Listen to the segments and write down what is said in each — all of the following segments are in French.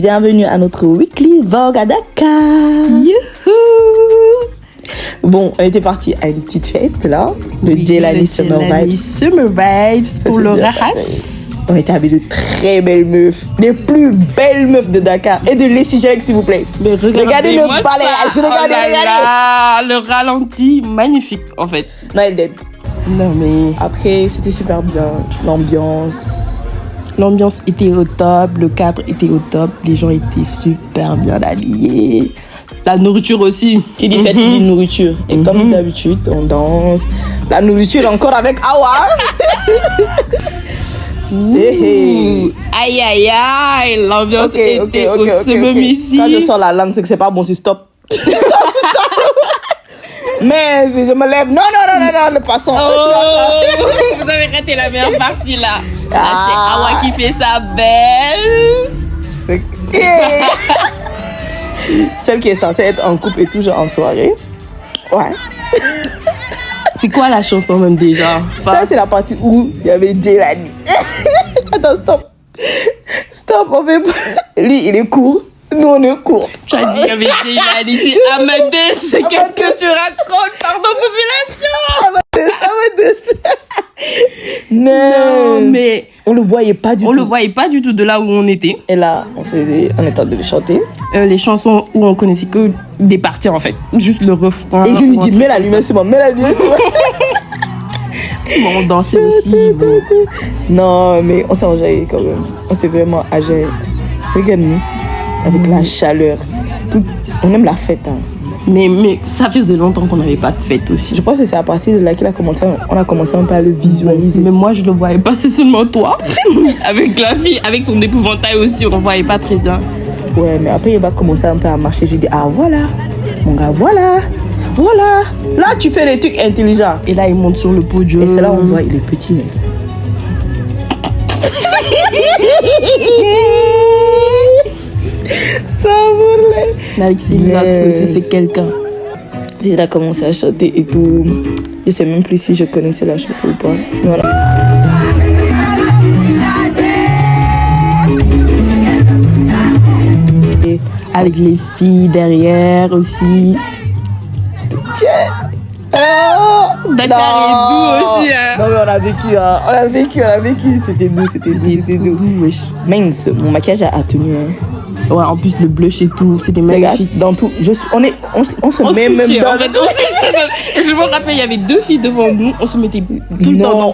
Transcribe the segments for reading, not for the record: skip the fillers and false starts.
bienvenue à notre Weekly Vogue à Dakar. Youhou! Bon, on était parti à une petite fête là, le Jelani Summer Vibes. Summer Vibes pour le Rahas. On était avec de très belles meufs, les plus belles meufs de Dakar et de l'Essigel, s'il vous plaît. Mais regardez le balayage, regardez. Le ralenti, magnifique en fait. Non, elle dette. Non mais... Après, c'était super bien, l'ambiance. L'ambiance était au top, le cadre était au top, les gens étaient super bien habillés. La nourriture aussi. Qui dit fête, qui dit nourriture. Et comme d'habitude, on danse. La nourriture encore avec Awa. Aïe aïe aïe, l'ambiance était au summum ici. Quand je sors la langue, c'est que c'est pas bon, c'est stop. Mais si je me lève, non, le poisson. Oh, vous avez raté la meilleure partie là. Là, c'est Awa qui fait sa belle. Celle qui est censée être en couple et toujours en soirée. Ouais. C'est quoi la chanson même déjà? Ça, c'est la partie où il y avait Jelani. Attends, stop, on fait pas. Lui, il est court. Nous, on est court. Tu as dit qu'il y avait Jelani. C'est Amadès. C'est qu'est-ce que tu racontes? Pardon, population. Amadès. Non, mais... On le voyait pas du tout. On le voyait pas du tout de là où on était. Et là, on était en train de le chanter. Les chansons où on connaissait que des parties en fait. Juste le refrain. Et je lui dis, mets la lumière sur moi, mets la lumière sur moi. Bon, on dansait aussi. Bon. Non, mais on s'est enjaillé quand même. On s'est vraiment enjaillé. Regarde-nous. Avec la chaleur. Tout... On aime la fête. Hein. Mais ça faisait longtemps qu'on n'avait pas de fête aussi. Je pense que c'est à partir de là qu'on a commencé un peu à le visualiser. Mais moi, je le voyais pas, c'est seulement toi. Avec la fille, avec son épouvantail aussi, on ne voyait pas très bien. Ouais, mais après, il va commencer un peu à marcher. Je dis, ah voilà, mon gars, voilà. Là, tu fais les trucs intelligents. Et là, il monte sur le podium. Et c'est là où on voit, il est petit. Ça voulait. Mais avec ses notes aussi, c'est quelqu'un. Il a commencé à chanter et tout. Je sais même plus si je connaissais la chanson ou pas. Voilà. Et avec les filles derrière aussi. Tiens. Oh, Dakar est doux aussi. Hein. Non mais on a vécu. C'était doux. Wesh. Mince, mon maquillage a tenu. Hein. Ouais, en plus le blush et tout, c'était magnifique. Dans tout, on se met même dans... En fait, on se je me rappelle, il y avait 2 filles devant nous, on se mettait tout le temps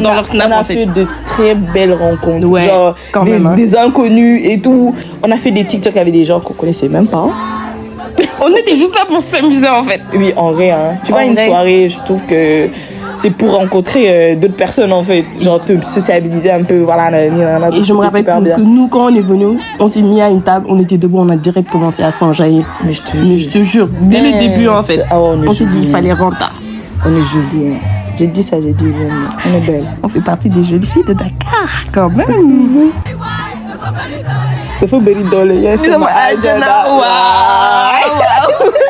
dans leur snap. On a fait de très belles rencontres, ouais, genre quand même, des inconnus et tout. On a fait des TikTok avec des gens qu'on connaissait même pas. On était juste là pour s'amuser en fait. Oui, en vrai. Hein. Tu vois, une soirée, je trouve que c'est pour rencontrer d'autres personnes en fait. Genre te sociabiliser un peu, voilà. Et je me rappelle que nous, quand on est venus, on s'est mis à une table, on était debout, on a direct commencé à s'enjailler. Mais je te jure, dès le début en fait, on s'est dit il fallait rentrer. On est jolies. J'ai dit ça, on est belle. On fait partie des jolies filles de Dakar quand même. Il faut bénir dans les yeux. C'est moi, Adjana. Waouh.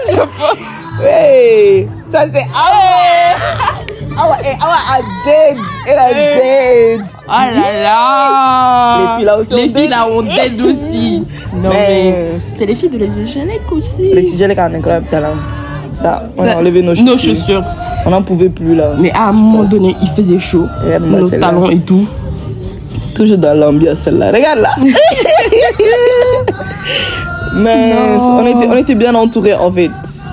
Je pense. Oui. Ça, c'est Awa a dead. Elle a dead. Oh là là. Les filles là aussi. Les filles là ont dead aussi. Non mais c'est les filles de l'Essigel aussi. L'Essigel a un incroyable talent. Ça, on a enlevé nos chaussures. On n'en pouvait plus là. Mais à un moment donné, il faisait chaud. Nos talons et tout. Toujours dans l'ambiance celle-là. Regarde là. Mais on était bien entourés en fait.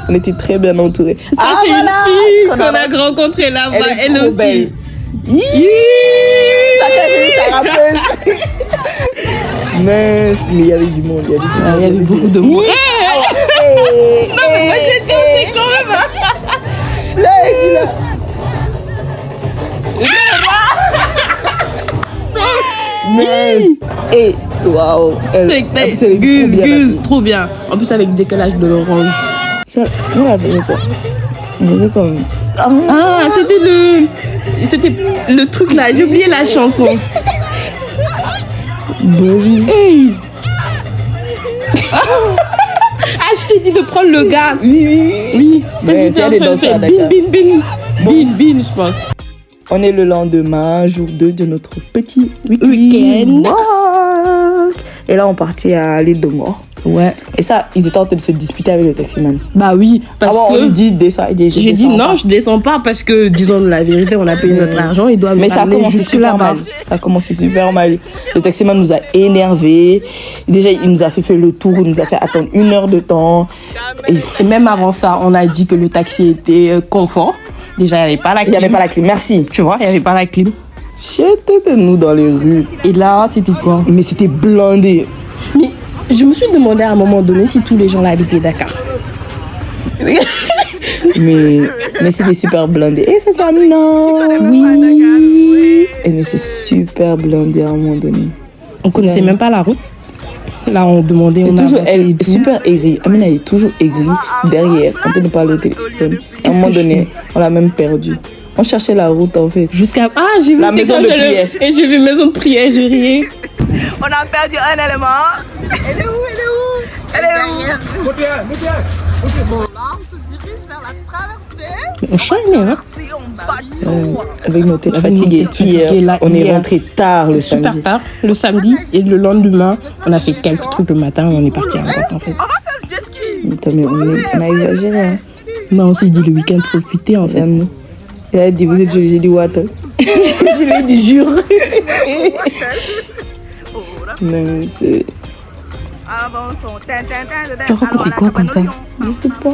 On était très bien entourés. Ça c'est une fille qu'on a rencontrée là-bas. Elle aussi. Belle. Ça rappelle. Mais il y avait du monde. Il y avait beaucoup de monde. Non mais moi j'ai dit quand même. Là, elle dit là. Mais waouh, c'est trop bien. En plus avec le décalage de l'orange. Ça, on a fait quoi? On faisait comme... Ah, c'était le truc là. J'ai oublié la chanson. Baby. Hey. Ah, je t'ai dit de prendre le gars. Oui. Mais c'est des danseurs à Dakar. Bin, je pense. On est le lendemain, jour 2 de notre petit week-end. Et là, on partait à l'île de Mort. Ouais. Et ça, ils étaient en train de se disputer avec le taximan. Bah oui, parce que... on lui dit, descends. J'ai dit non, je descends pas parce que, disons la vérité, on a payé notre argent, il doit mais ça a commencé super mal. Ça a commencé super mal. Le taximan nous a énervés. Déjà, il nous a fait faire le tour, il nous a fait attendre 1 heure de temps. Et même avant ça, on a dit que le taxi était confort. Déjà, il n'y avait pas la clim. Il n'y avait pas la clim, merci. Tu vois, il n'y avait pas la clim. J'étais nous dans les rues. Et là, c'était quoi? Mais c'était blindé. Mais je me suis demandé à un moment donné si tous les gens là habitaient Dakar. mais c'était super blindé. Et c'est ça, non. Oui. Mais c'est super blindé à un moment donné. On connaissait même pas la route. Là, on demandait, on a toujours elle est super aigrie. Amina est toujours aigrie derrière, en train de parler au téléphone. À un moment donné, on l'a même perdu. On cherchait la route en fait. Jusqu'à j'ai vu la maison de prière. Et j'ai vu maison de prière, j'ai riais. On a perdu un élément. Elle est où? Elle est où? Bon, là, on se dirige vers la traversée. On change, avec nos têtes fatiguées. Hier, on est rentré tard le samedi. Super tard, le samedi. Et le lendemain, on a fait quelques trucs le matin et on est parti à la en fait. On va faire le jet ski. Mais on a exagéré. Hein. Non, on s'est dit le week-end profiter en fait. Il a dit, vous êtes jolie, j'ai dit, what? Je lui ai dit, jure. Non, c'est... Tu as raconté quoi comme ça? Je sais pas.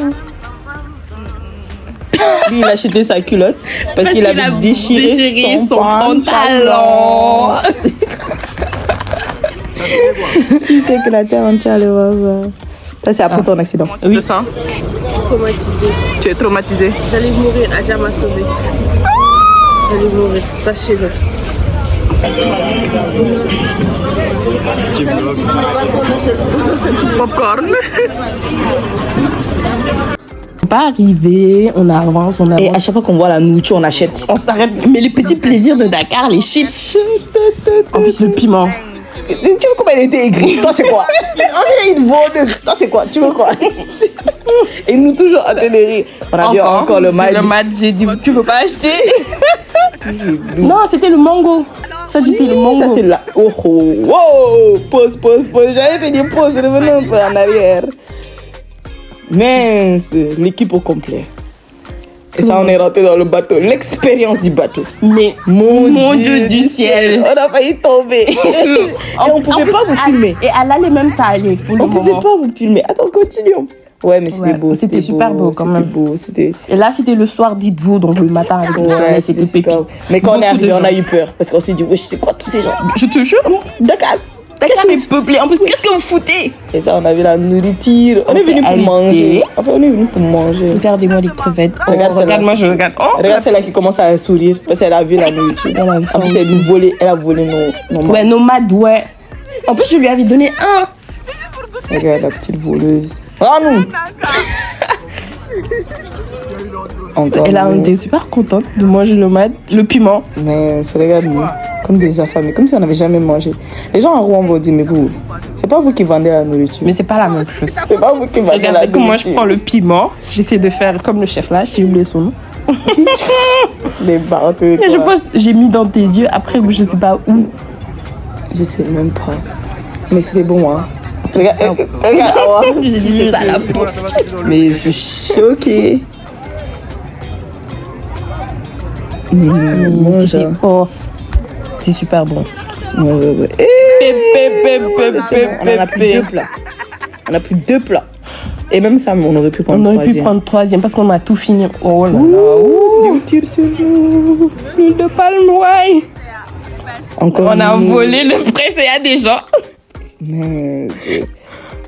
Lui, il a acheté sa culotte parce qu'il avait déchiré son pantalon. Si c'est que la terre entière le voit. Ça, c'est après ton accident. Oui. Traumatisé. Tu es traumatisé. J'allais mourir, Adja m'a sauvé. J'allais mourir, sachez-le. Du popcorn. On pas arrivé, on avance, on avance. Et à chaque fois qu'on voit la nourriture, on achète. On s'arrête. Mais les petits plaisirs de Dakar, les chips. En plus, le piment. Tu veux comment elle était aigrie? Toi, c'est quoi? On dirait une voleuse. Toi, c'est quoi? Tu veux quoi? Et nous, toujours à train de rire. On a vu encore le mat. Le mat, j'ai dit, tu veux pas acheter? Non, c'était le mango. Ça, c'était le mango. Ça, c'est là. Oh, oh, wow. Pause. J'allais te dire pause. Revenons un peu en arrière. Mince. L'équipe au complet. Et ça, on est rentré dans le bateau. L'expérience du bateau. Mais mon Dieu du ciel. On a failli tomber. Et on pouvait pas vous filmer. Et à l'aller même, ça allait. Pour le on pouvait pas vous filmer. Attends, continuons. Ouais, mais c'était beau. C'était super beau quand même. C'était beau. Et là, c'était le soir, dites-vous, donc le matin avec le soleil, c'était super. Mais quand on est arrivé, on a eu peur. Parce qu'on s'est dit, wesh, c'est quoi tous ces gens? Je te jure. Dakar est peuplé. En plus, qu'est-ce que vous foutez? Et ça, on avait la nourriture. On est venu pour manger. Enfin, on est venu pour manger. Regardez-moi les crevettes. Regarde-moi, je regarde. Regarde celle-là qui commence à sourire. Parce qu'elle a vu la nourriture. En plus, elle a volé nos ouais, nos mads, ouais. En plus, je lui avais donné un. Regarde la petite voleuse. Ah non. Et là, on était super contente de manger le piment. Mais ça regarde nous, comme des affamés, comme si on n'avait jamais mangé. Les gens en Rouen vont dire, mais vous, c'est pas vous qui vendez la nourriture. Mais c'est pas la même chose. C'est pas vous qui vendez la nourriture. Moi, je prends le piment, j'essaie de faire comme le chef là, j'ai oublié son nom. Des barbecues. Je pense que j'ai mis dans tes yeux, après, je sais pas où. Je sais même pas. Mais c'était bon, hein. Regarde, j'ai dit c'est ça la peau. Mais je suis choquée. Mais c'était... Oh, c'est super bon. Ouais. On en a pris 2 plats. On a pris 2 plats. Et même ça, on aurait pu prendre 3e. On aurait pu prendre 3e parce qu'on a tout fini. Oh là là. On tire sur nous. L'huile de palme, ouais. Encore on a volé le presse et il y a des gens. Mais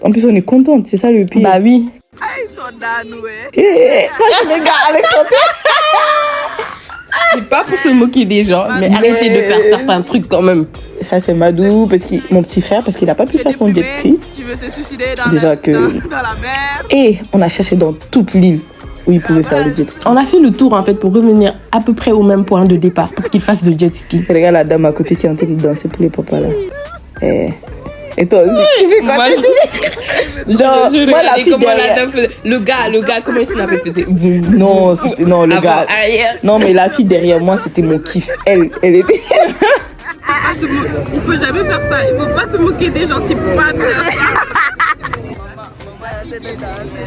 en plus, on est contente, c'est ça le pire. Bah oui. Ah, ils sont danoués. Ça, c'est des gars avec son C'est pas pour se moquer des gens, mais arrêtez de faire certains trucs quand même. Ça, c'est Madou, parce que mon petit frère, parce qu'il n'a pas pu faire son jet ski. Tu veux te suicider dans déjà dans la mer. Et on a cherché dans toute l'île où il pouvait faire le jet ski. On a fait le tour en fait pour revenir à peu près au même point de départ pour qu'il fasse le jet ski. Regarde la dame à côté qui est en train de danser pour les papas là. Et toi aussi, tu fais quoi? Genre, moi la fille derrière... Le gars, comment il s'appelle? Non, le gars. Non, mais la fille derrière moi, c'était mon kiff. Elle était... Il faut jamais faire ça. Il faut pas se moquer des gens. C'est pas bien.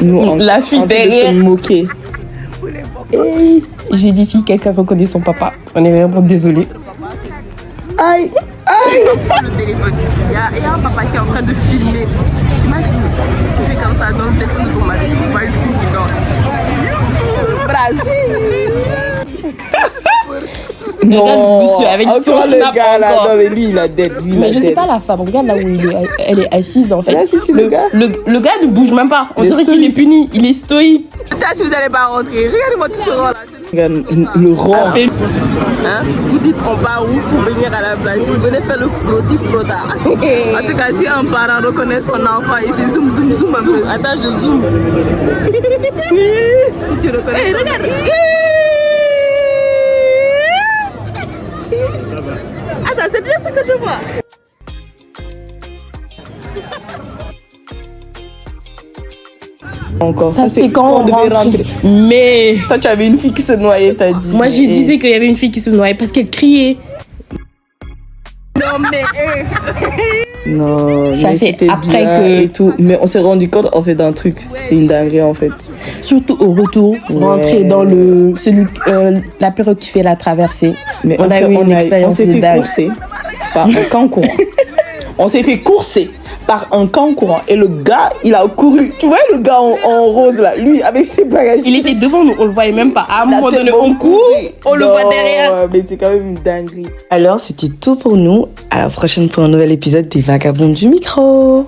Nous, La fille de derrière. se moquer. Hey, j'ai dit si quelqu'un reconnaît son papa, on est vraiment désolé. Aïe, aïe. Le téléphone. Il y a un papa qui est en train de filmer. Imagine, tu fais comme ça dans le téléphone de ton mari. Tu vois une fille qui danse. Non, Regarde monsieur avec son encore le snap gars là. encore. Non mais lui il a dead. Lui, Mais je sais pas la femme, regarde là où elle est assise en fait. Elle est assise, le gars. Le gars ne bouge même pas, on Il est dirait qu'il est stoïque. puni, il est stoïque. Putain, si vous allez pas rentrer, regardez-moi tout ce rang là. Regarde le rang. Hein? Vous dites on va où pour venir à la plage? Vous venez faire le frotti-frotta. En tout cas, si un parent reconnaît son enfant, il se zoom un peu. Attends, je zoome. Tu reconnais? Hey, regarde! Attends, c'est bien ce que je vois. Encore. Ça c'est quand on devait rentre. rentrer. Mais Toi tu avais une fille qui se noyait, t'as dit. moi je disais qu'il y avait une fille qui se noyait parce qu'elle criait. Non, mais Non, Ça, mais c'est c'était après bien que- et tout. Mais on s'est rendu compte en fait d'un truc. C'est une dinguerie en fait. Surtout au retour, rentrer dans la période qui fait la traversée. Mais on a eu une expérience on s'est de fait dingue. courser par un kangourou. On s'est fait courser par un kangourou. Et le gars, il a couru. Tu vois le gars en rose là, lui avec ses bagages. Il était devant nous, on le voyait même pas. À un moment donné, on court, on le voit derrière. Mais c'est quand même une dinguerie. Alors, c'était tout pour nous. À la prochaine pour un nouvel épisode des Vagabonds du micro.